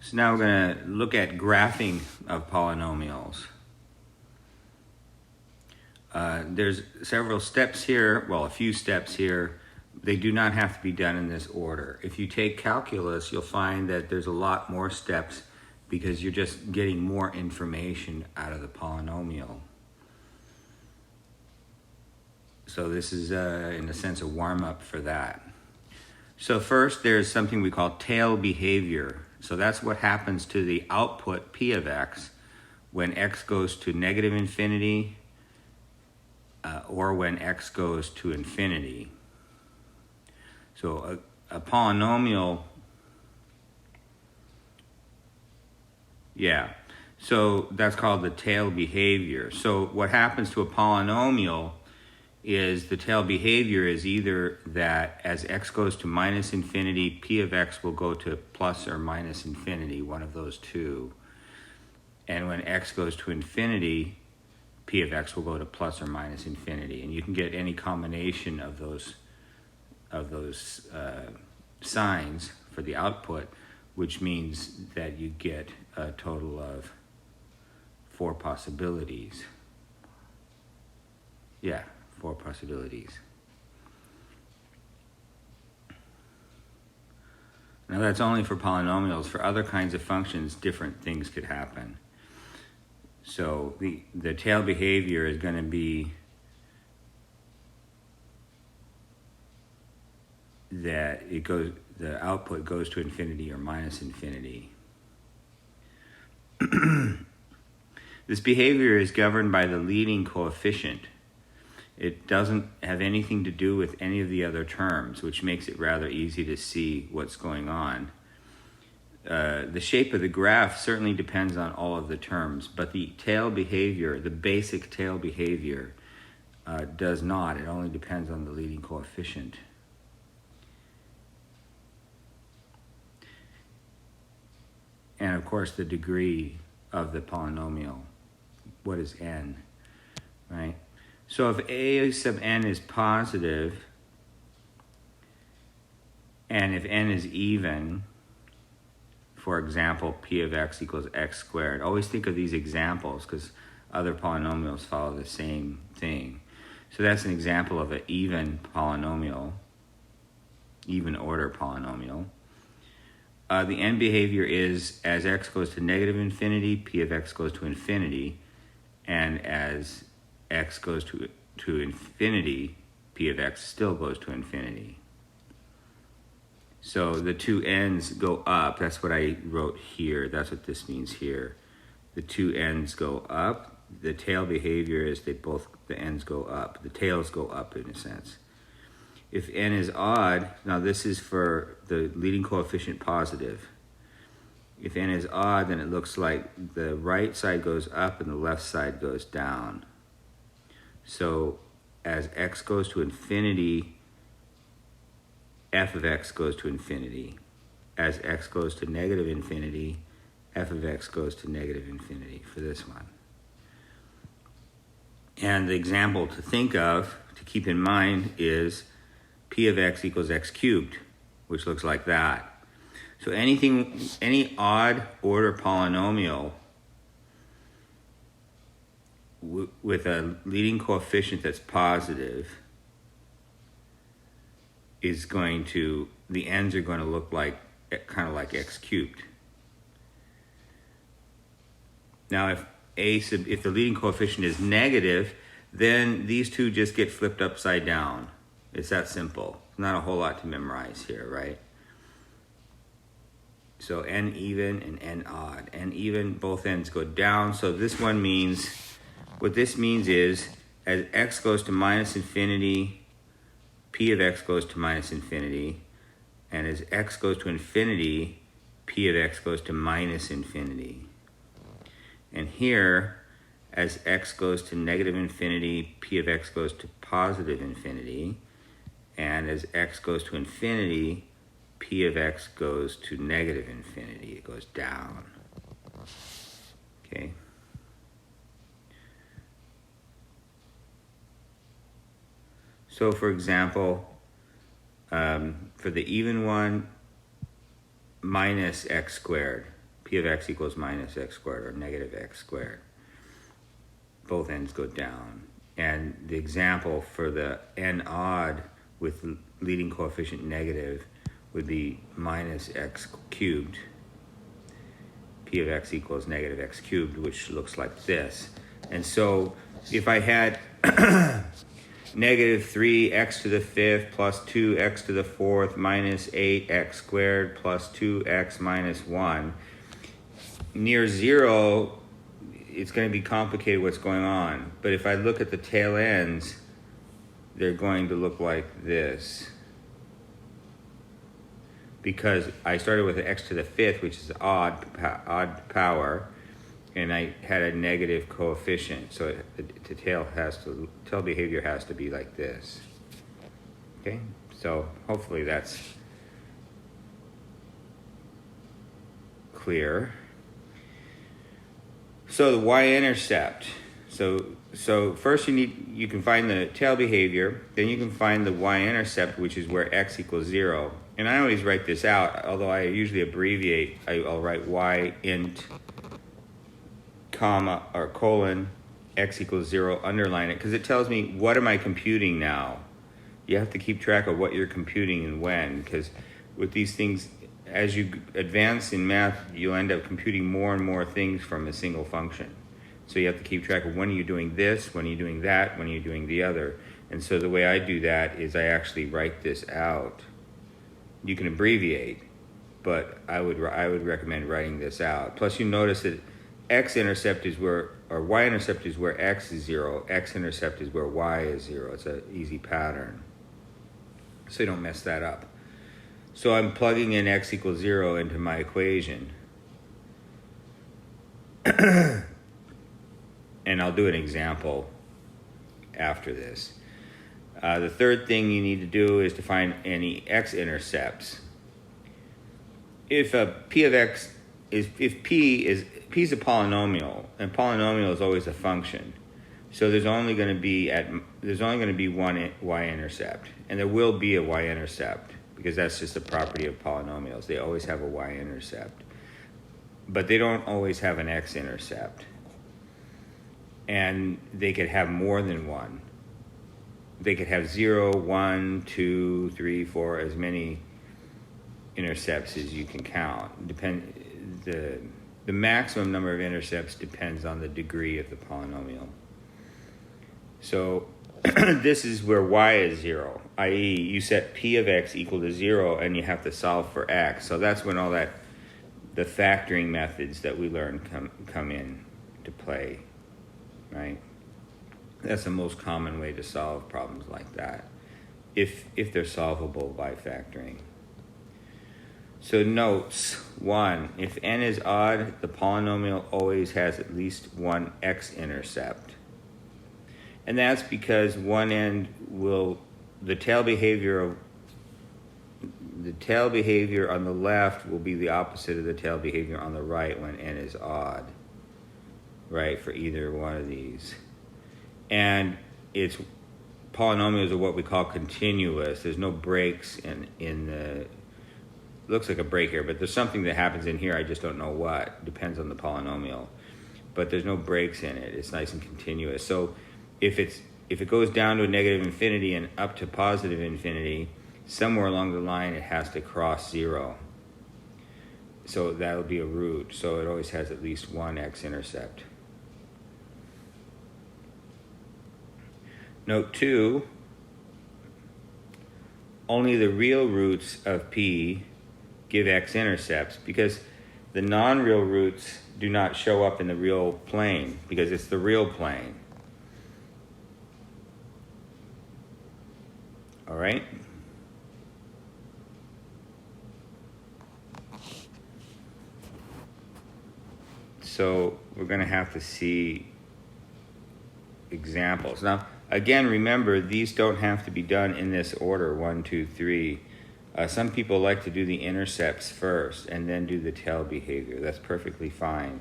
So now we're going to look at graphing of polynomials. There's several steps here, well, a few steps here. They do not have to be done in this order. If you take calculus, you'll find that there's a lot more steps because you're just getting more information out of the polynomial. So this is, in a sense, a warm-up for that. So first, there's something we call tail behavior. So that's what happens to the output P of x when x goes to negative infinity or when x goes to infinity. So a polynomial, so that's called the tail behavior. So what happens to a polynomial is the tail behavior is either that as x goes to minus infinity, P of x will go to plus or minus infinity, one of those two. And when x goes to infinity, P of x will go to plus or minus infinity. And you can get any combination of those signs for the output, which means that you get a total of 4 possibilities. 4 possibilities. Now that's only for polynomials. For other kinds of functions, different things could happen. So the tail behavior is going to be that the output goes to infinity or minus infinity. This behavior is governed by the leading coefficient. It doesn't have anything to do with any of the other terms, which makes it rather easy to see what's going on. The shape of the graph certainly depends on all of the terms, but the tail behavior, the basic tail behavior, does not. It only depends on the leading coefficient. And of course, the degree of the polynomial. What is n, right? So if a sub n is positive, and if n is even, for example, P of x equals x squared. Always think of these examples because other polynomials follow the same thing. So that's an example of an even polynomial, even order polynomial. The end behavior is as x goes to negative infinity, P of x goes to infinity, and as x goes to infinity, P of x still goes to infinity. So the two ends go up. That's what I wrote here. That's what this means here. The two ends go up. The tail behavior is the ends go up. The tails go up in a sense. If n is odd, now this is for the leading coefficient positive. If n is odd, then it looks like the right side goes up and the left side goes down. So as x goes to infinity, f of x goes to infinity. As x goes to negative infinity, f of x goes to negative infinity for this one. And the example to think of, to keep in mind, is P of x equals x cubed, which looks like that. So any odd order polynomial with a leading coefficient that's positive is going to, the ends are going to look like, kind of like x cubed. Now if the leading coefficient is negative, then these two just get flipped upside down. It's that simple. Not a whole lot to memorize here, right? So n even and n odd. N even, both ends go down. So this one means, what this means is, as x goes to minus infinity, P of x goes to minus infinity. And as x goes to infinity, P of x goes to minus infinity. And here, as x goes to negative infinity, P of x goes to positive infinity. And as x goes to infinity, P of x goes to negative infinity. It goes down. Okay. So for example, for the even one, minus x squared. P of x equals minus x squared or negative x squared. Both ends go down. And the example for the n odd with leading coefficient negative would be minus x cubed. P of x equals negative x cubed, which looks like this. And so if I had negative 3x to the 5th plus 2x to the 4th minus 8x squared plus 2x minus 1, near 0, it's going to be complicated what's going on. But if I look at the tail ends, they're going to look like this. Because I started with an x to the 5th, which is odd power, and I had a negative coefficient. So the tail behavior has to be like this. Okay, so hopefully that's clear. So the y-intercept. So first you can find the tail behavior, then you can find the y-intercept, which is where x equals 0. And I always write this out, although I usually abbreviate. I'll write y-int, comma, or colon, x equals 0, underline it, because it tells me what am I computing now. You have to keep track of what you're computing and when, because with these things, as you advance in math, you'll end up computing more and more things from a single function. So you have to keep track of when are you doing this, when are you doing that, when are you doing the other. And so the way I do that is I actually write this out. You can abbreviate, but I would recommend writing this out. Plus you notice that X-intercept is where, or Y-intercept is where X is 0, X-intercept is where Y is 0. It's an easy pattern. So you don't mess that up. So I'm plugging in x equals 0 into my equation. And I'll do an example after this. The third thing you need to do is to find any x-intercepts. If p of x is, if p is a polynomial, and polynomial is always a function, so there's only going to be one y-intercept, and there will be a y-intercept because that's just a property of polynomials. They always have a y-intercept, but they don't always have an x-intercept, and they could have more than one. They could have 0, 1, 2, 3, 4, as many intercepts as you can count. The maximum number of intercepts depends on the degree of the polynomial. So this is where y is 0, i.e. you set p of x equal to 0 and you have to solve for x. So that's when all that, the factoring methods that we learned come in to play, right? That's the most common way to solve problems like that, if they're solvable by factoring. So notes, 1, if n is odd, the polynomial always has at least one x-intercept. And that's because one end will, the tail behavior on the left will be the opposite of the tail behavior on the right when n is odd, right, for either one of these. And it's polynomials are what we call continuous. There's no breaks in the, looks like a break here, but there's something that happens in here, I just don't know what, depends on the polynomial. But there's no breaks in it, it's nice and continuous. So if it goes down to a negative infinity and up to positive infinity, somewhere along the line it has to cross 0. So that'll be a root, so it always has at least one x-intercept. Note 2, only the real roots of p give x-intercepts because the non-real roots do not show up in the real plane because it's the real plane. All right? So we're going to have to see examples. Now, again, remember, these don't have to be done in this order, 1, 2, 3. Some people like to do the intercepts first and then do the tail behavior. That's perfectly fine.